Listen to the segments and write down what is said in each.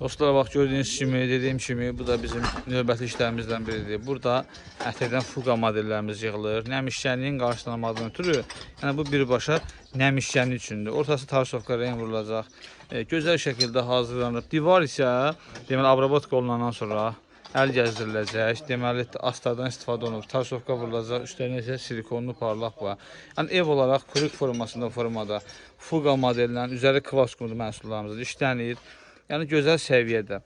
Dostlar, bax gördüyünüz kimi, dediyim kimi, bu da bizim növbəti işlərimizdən biridir. Burada ətirdən fuqa modellərimiz yığılır. Nəmişkənliyin qarşılanmadığını ötürü, yəni bu birbaşa nəmişkənlik üçündür. Ortası tarsovka reyn vurulacaq. Gözəl şəkildə hazırlanıb. Divar isə, deməli, abrabatka olunandan sonra əl gəzdiriləcək. Deməli, astardan istifadə olunub. Tarsovka vurulacaq. Üstlərinə isə silikonlu parlaq var. Yəni ev olaraq kurik formasında formada fuqa modellərin üzəri kvas qumlu məhsullarımızdır. İşlənir. Yəni gözəl səviyyədə.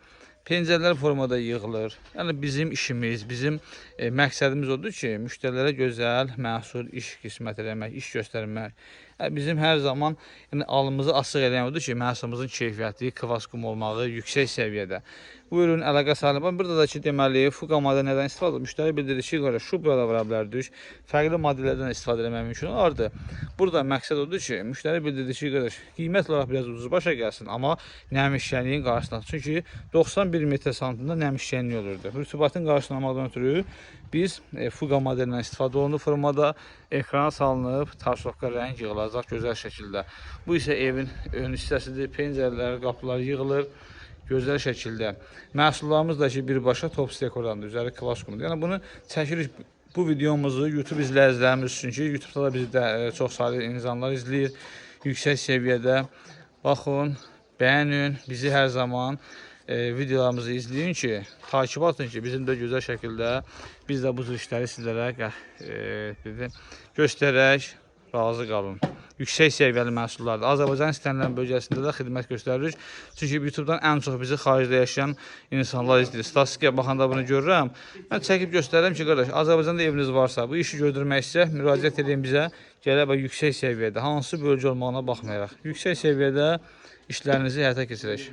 Pencərlər formada yığılır. Yəni bizim işimiz, bizim məqsədimiz odur ki, müştərilərə gözəl məhsul, iş qismət eləmək, iş göstərmək. Bizim hər zaman alımızı açıq edən odur ki, məhsulumuzun keyfiyyəti, kvaskum olmağı yüksək səviyyədə. Buyurun, əlaqə sahibi. Burada da ki, deməli, fuqa model nədən istifadə edilir? Müştəri bildirir ki, şu burada vura bilərik. Fərqli modellərdən istifadə etmək mümkün olardı. Burada məqsəd odur ki, müştəri bildirir ki, qiymət olaraq biraz ucuz başa gəlsin, amma nəmişkənliyin qarşısında. Çünki 91 metr santında nəmişkənlik olurdu. Rütubatın qarşılanmadan ötürü biz fuqa modelindən istifadə olunub formada ekrana salınıb, tarsovka rəng yığılacaq gözəl şəkildə. Bu isə evin ön hissəsidir. Pencərlər, qapılar yığılır gözəl şəkildə. Məhsullarımız da ki, birbaşa top dekorandır, üzəri kvas qumudur. Yəni bunu çəkirik. Bu videomuzu YouTube izləyicilərimiz üçün ki, YouTube'da da bizi də çox saylı insanlar izləyir. Yüksək səviyyədə. Baxın, bəyənin, bizi hər zaman videolarımızı izləyin ki, takip atın ki, bizim də gözəl şəkildə biz də bu cür işləri sizlərə göstərək, razı qalın. Yüksək səviyyəli məhsullardır. Azərbaycan istənilən bölgəsində də xidmət göstəririk. Çünki YouTube'dan ən çox bizi xaricdə yaşayan insanlar izləyir. Statistikaya baxanda bunu görürəm. Mən çəkib göstərirəm ki, qardaş, Azərbaycanda eviniz varsa, bu işi gördürmək istəyək, müraciət edin bizə. Gələk yüksək səviyyədə, hansı bölgə olmağına baxmayaraq, yüksək səviyyədə işlərinizi həyata keçirək.